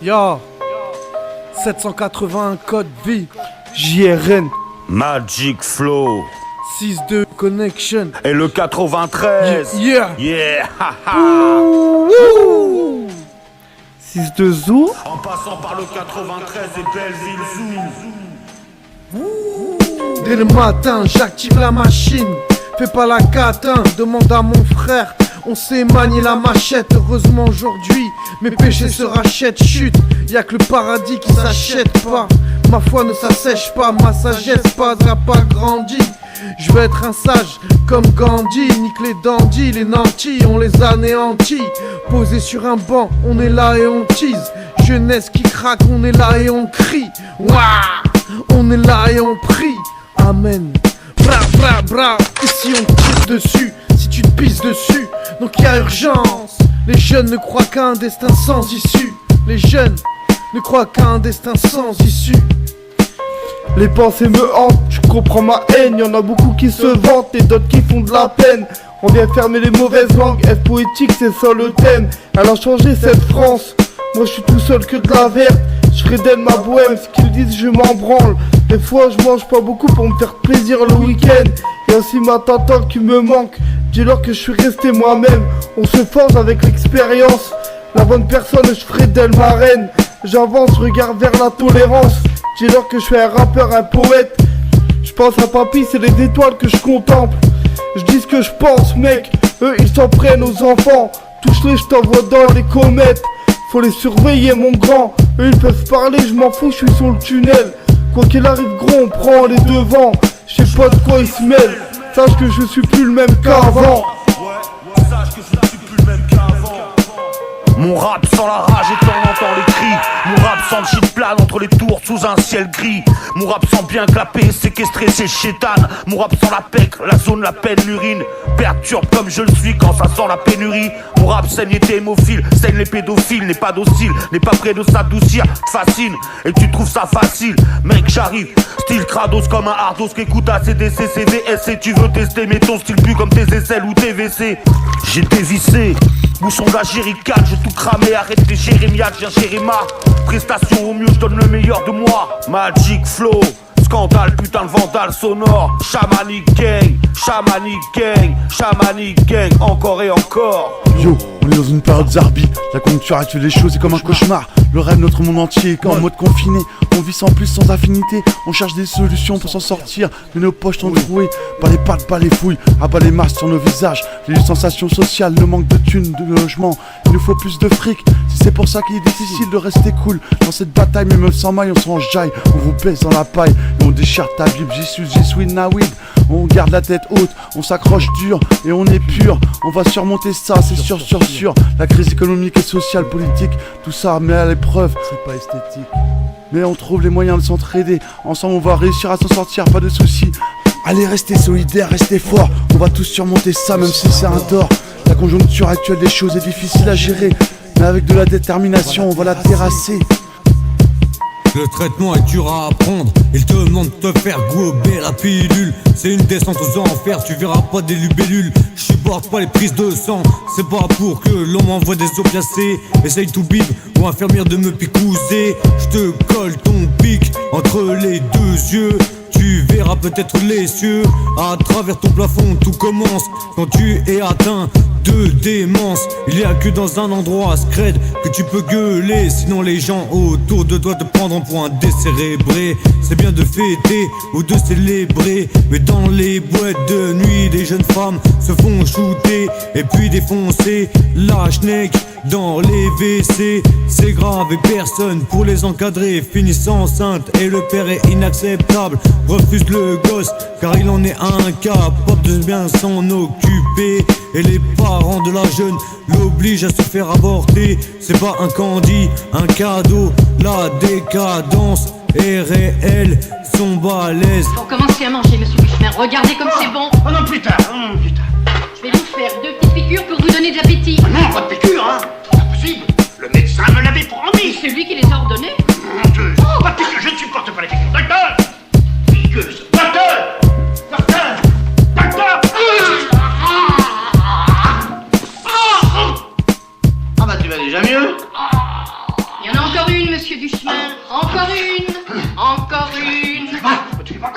Yo, 781 code V, JRN, Magic Flow 6-2 Connection. et le 93. Yeah. Yeah. 6-2 Zoo. En passant par le 93 et Belleville Zoo. Dès le matin, j'active la machine. Fais pas la catin, demande à mon frère. On sait manier la machette, heureusement aujourd'hui mes péchés se rachètent, chut. Y'a que le paradis qui s'achète pas. Ma foi ne s'assèche pas, ma sagesse pas grandi. Je veux être un sage comme Gandhi. Nique les dandys, les nantis, on les anéantit. Posé sur un banc, on est là et on tease. Jeunesse qui craque, on est là et on crie. Waouh, on est là et on prie. Amen. Bra bra bra, ici on tire dessus. Si tu te pisses dessus, donc y a urgence. Les jeunes ne croient qu'à un destin sans issue. Les jeunes ne croient qu'à un destin sans issue. Les pensées me hantent, je comprends ma haine. Y'en a beaucoup qui se vantent et d'autres qui font de la peine. On vient fermer les mauvaises langues, F poétique c'est ça le thème. Elle a changé cette France, moi je suis tout seul que de la verte. Je ferai d'elle ma bohème, ce qu'ils disent je m'en branle. Des fois je mange pas beaucoup pour me faire plaisir le week-end. Y'a aussi ma tata qui me manque, dis-leur que je suis resté moi-même. On se forge avec l'expérience, la bonne personne je ferai d'elle ma reine. J'avance, je regarde vers la tolérance, dis-leur que je suis un rappeur, un poète. Je pense à papy, c'est les étoiles que je contemple. Je dis ce que je pense mec, eux ils s'en prennent aux enfants. Touche-les, je t'envoie dans les comètes. Faut les surveiller mon grand, eux ils peuvent parler, je m'en fous, je suis sur le tunnel. Quoi qu'il arrive gros, on prend les devants. Je sais pas de quoi ils se mêlent, sache que je suis plus le même qu'avant. Ouais, sache que je suis plus le même qu'avant. Mon rap sans la rage et t'en entends les cris. Mon rap sans le shit plane entre les tours sous un ciel gris. Mon rap sans bien clapper, séquestrer ses chétanes. Mon rap sans la pec, la zone, la peine, l'urine. Perturbe comme je le suis quand ça sent la pénurie. Mon rap saigne les hémophiles, saigne les pédophiles. N'est pas docile, n'est pas près de s'adoucir. Fascine, et tu trouves ça facile. Mec j'arrive, style Kratos comme un hardos qui écoute ACDC, CVS. Et tu veux tester mais ton style plus comme tes aisselles ou tes WC. J'ai dévissé, bouchon de la jerrycan, j'ai tout cramé, arrête les jérémiades, j'ai un jéréma. Prestation au mieux, je donne le meilleur de moi. Magic Flow, scandale, putain de vandale sonore. Shamanic gang, Shamanic gang, Shamanic gang, encore et encore. Yo, on est dans une période zarbi. La conjoncture actuelle des choses est comme un cauchemar. Le rêve de notre monde entier est en mode confiné. On vit sans plus, sans affinité. On cherche des solutions pour s'en sortir. Mais nos poches sont trouées. Pas les pattes, pas les fouilles. Abat les masques sur nos visages. Les sensations sociales, le manque de thunes, de logement. Il nous faut plus de fric. Si c'est pour ça qu'il est difficile de rester cool dans cette bataille, mais meufs sans maille, on s'enjaille. On vous baisse dans la paille. Et on déchire ta Bible. J'y suis Nawid. On garde la tête haute, on s'accroche dur et on est pur. On va surmonter ça, c'est sûr. La crise économique et sociale, politique, tout ça met à l'épreuve, c'est pas esthétique. Mais on trouve les moyens de s'entraider. Ensemble on va réussir à s'en sortir, pas de soucis. Allez, restez solidaires, restez forts. On va tous surmonter ça, même si c'est un tort. La conjoncture actuelle des choses est difficile à gérer, mais avec de la détermination, on va la terrasser. Le traitement est dur à apprendre. Il te demande de te faire gober la pilule. C'est une descente aux enfers, tu verras pas des libellules. Je supporte pas les prises de sang. C'est pas pour que l'on m'envoie des opiacés. Essaye tout bib ou infirmière de me picouser. Je te colle ton pic entre les deux yeux. Tu verras peut-être les cieux. À travers ton plafond tout commence quand tu es atteint de démence. Il y a que dans un endroit scred que tu peux gueuler. Sinon les gens autour de toi te prendront pour un décérébré. C'est bien de fêter ou de célébrer, mais dans les boîtes de nuit des jeunes femmes se font shooter et puis défoncer. La schneck dans les WC, c'est grave et personne pour les encadrer. Finissent enceinte et le père est inacceptable. Refuse le gosse car il en est incapable de bien s'en occuper. Et les parents de la jeune l'obligent à se faire avorter. C'est pas un candy, un cadeau. La décadence est réelle, sont balèzes. Pour commencer à manger, monsieur Buchemin, regardez comme c'est bon. Oh non, plus tard. Je vais vous faire 2 petites piqûres pour vous donner de l'appétit. Non, pas de piqûre, hein. C'est impossible. Le médecin me l'avait promis. C'est lui qui les a ordonnées. Honteuse. Pas de piqûre, je ne supporte pas les piqûres. Docteur. Piqueuse. Docteur. Docteur. Docteur. Ah bah tu vas déjà mieux. Il y en a encore une, monsieur Duchemin. Encore une. Encore une. Tu vas